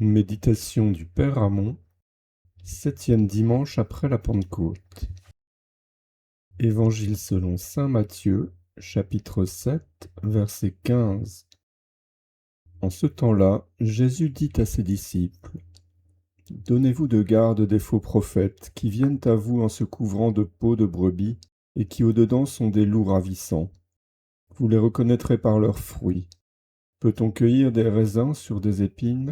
Méditation du Père Amon, 7e dimanche après la Pentecôte. Évangile selon saint Matthieu, chapitre 7, verset 15. En ce temps-là, Jésus dit à ses disciples : « Donnez-vous de garde des faux prophètes qui viennent à vous en se couvrant de peaux de brebis et qui au-dedans sont des loups ravissants. Vous les reconnaîtrez par leurs fruits. Peut-on cueillir des raisins sur des épines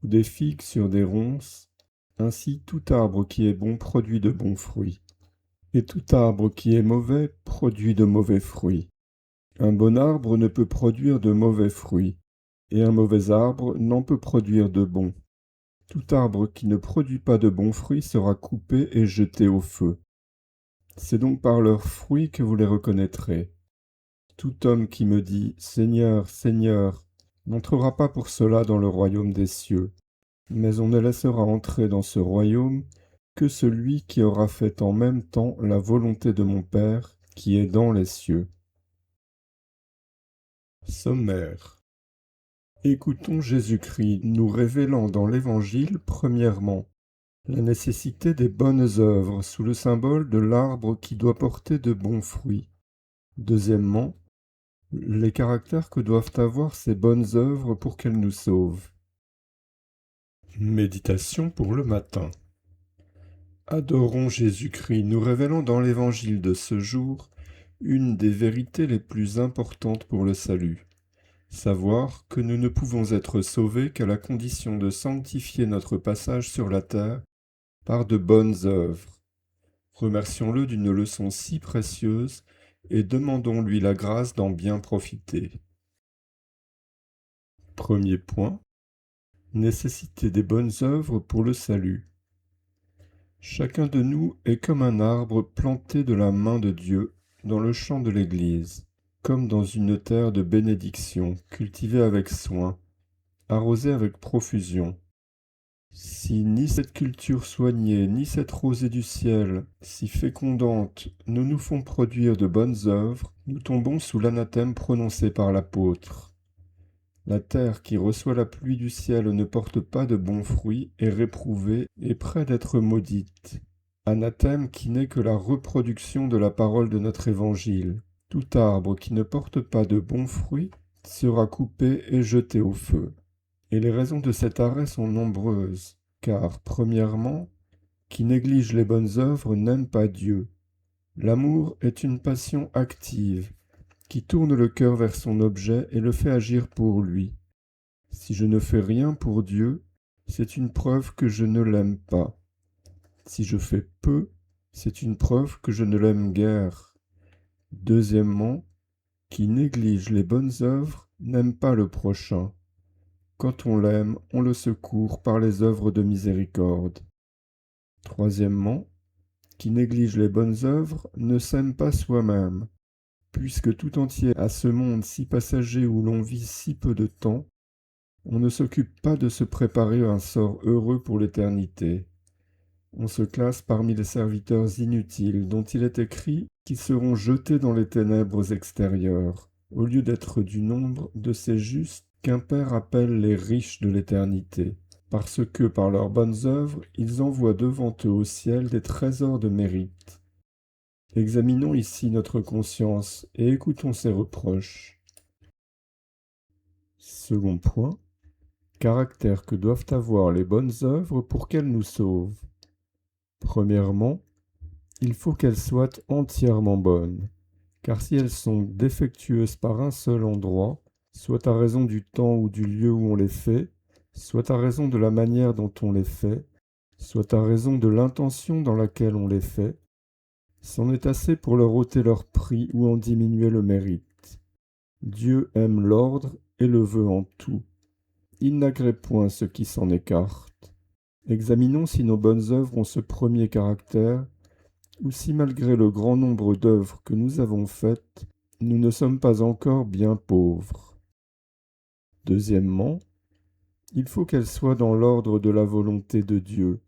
ou des figues sur des ronces ? Ainsi tout arbre qui est bon produit de bons fruits, et tout arbre qui est mauvais produit de mauvais fruits. Un bon arbre ne peut produire de mauvais fruits, et un mauvais arbre n'en peut produire de bons. Tout arbre qui ne produit pas de bons fruits sera coupé et jeté au feu. C'est donc par leurs fruits que vous les reconnaîtrez. Tout homme qui me dit « Seigneur, Seigneur » n'entrera pas pour cela dans le royaume des cieux, mais on ne laissera entrer dans ce royaume que celui qui aura fait en même temps la volonté de mon Père qui est dans les cieux. Sommaire. Écoutons Jésus-Christ nous révélant dans l'Évangile, premièrement, la nécessité des bonnes œuvres sous le symbole de l'arbre qui doit porter de bons fruits. Deuxièmement, les caractères que doivent avoir ces bonnes œuvres pour qu'elles nous sauvent. Méditation pour le matin. Adorons Jésus-Christ, nous révélant dans l'Évangile de ce jour une des vérités les plus importantes pour le salut, savoir que nous ne pouvons être sauvés qu'à la condition de sanctifier notre passage sur la terre par de bonnes œuvres. Remercions-le d'une leçon si précieuse et demandons-lui la grâce d'en bien profiter. Premier point. Nécessité des bonnes œuvres pour le salut. Chacun de nous est comme un arbre planté de la main de Dieu dans le champ de l'Église, comme dans une terre de bénédiction, cultivée avec soin, arrosée avec profusion. Si ni cette culture soignée, ni cette rosée du ciel, si fécondante, ne nous font produire de bonnes œuvres, nous tombons sous l'anathème prononcé par l'apôtre. La terre qui reçoit la pluie du ciel ne porte pas de bons fruits, est réprouvée et près d'être maudite. Anathème qui n'est que la reproduction de la parole de notre Évangile. Tout arbre qui ne porte pas de bons fruits sera coupé et jeté au feu. Et les raisons de cet arrêt sont nombreuses, car, premièrement, qui néglige les bonnes œuvres n'aime pas Dieu. L'amour est une passion active, qui tourne le cœur vers son objet et le fait agir pour lui. Si je ne fais rien pour Dieu, c'est une preuve que je ne l'aime pas. Si je fais peu, c'est une preuve que je ne l'aime guère. Deuxièmement, qui néglige les bonnes œuvres n'aime pas le prochain. Quand on l'aime, on le secourt par les œuvres de miséricorde. Troisièmement, qui néglige les bonnes œuvres ne s'aime pas soi-même. Puisque tout entier à ce monde si passager où l'on vit si peu de temps, on ne s'occupe pas de se préparer un sort heureux pour l'éternité. On se classe parmi les serviteurs inutiles dont il est écrit qu'ils seront jetés dans les ténèbres extérieures, au lieu d'être du nombre de ces justes qu'un Père appelle les riches de l'éternité, parce que par leurs bonnes œuvres, ils envoient devant eux au ciel des trésors de mérite. Examinons ici notre conscience et écoutons ses reproches. Second point. Caractère que doivent avoir les bonnes œuvres pour qu'elles nous sauvent. Premièrement, il faut qu'elles soient entièrement bonnes, car si elles sont défectueuses par un seul endroit, soit à raison du temps ou du lieu où on les fait, soit à raison de la manière dont on les fait, soit à raison de l'intention dans laquelle on les fait, c'en est assez pour leur ôter leur prix ou en diminuer le mérite. Dieu aime l'ordre et le veut en tout. Il n'agrée point ceux qui s'en écartent. Examinons si nos bonnes œuvres ont ce premier caractère, ou si malgré le grand nombre d'œuvres que nous avons faites, nous ne sommes pas encore bien pauvres. Deuxièmement, il faut qu'elles soient dans l'ordre de la volonté de Dieu.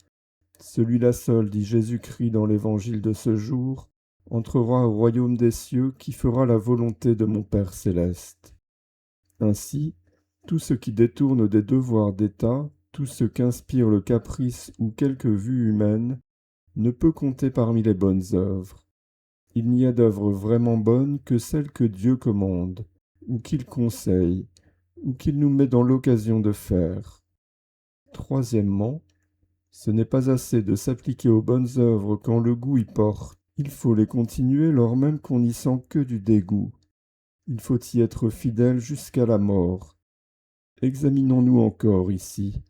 Celui-là seul, dit Jésus-Christ dans l'Évangile de ce jour, entrera au royaume des cieux qui fera la volonté de mon Père céleste. Ainsi, tout ce qui détourne des devoirs d'État Tout ce qu'inspire le caprice ou quelque vue humaine ne peut compter parmi les bonnes œuvres. Il n'y a d'œuvre vraiment bonne que celle que Dieu commande, ou qu'il conseille, ou qu'il nous met dans l'occasion de faire. Troisièmement, ce n'est pas assez de s'appliquer aux bonnes œuvres quand le goût y porte. Il faut les continuer lors même qu'on n'y sent que du dégoût. Il faut y être fidèle jusqu'à la mort. Examinons-nous encore ici.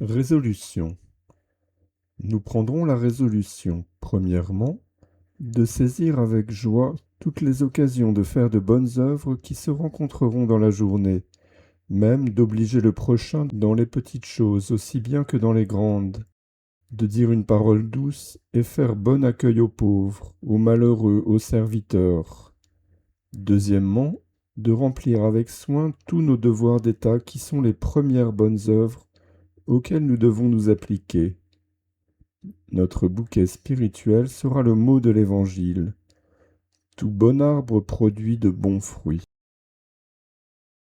Résolution. Nous prendrons la résolution, premièrement, de saisir avec joie toutes les occasions de faire de bonnes œuvres qui se rencontreront dans la journée, même d'obliger le prochain dans les petites choses aussi bien que dans les grandes, de dire une parole douce et faire bon accueil aux pauvres, aux malheureux, aux serviteurs. Deuxièmement, de remplir avec soin tous nos devoirs d'État qui sont les premières bonnes œuvres auxquelles nous devons nous appliquer. Notre bouquet spirituel sera le mot de l'Évangile. Tout bon arbre produit de bons fruits.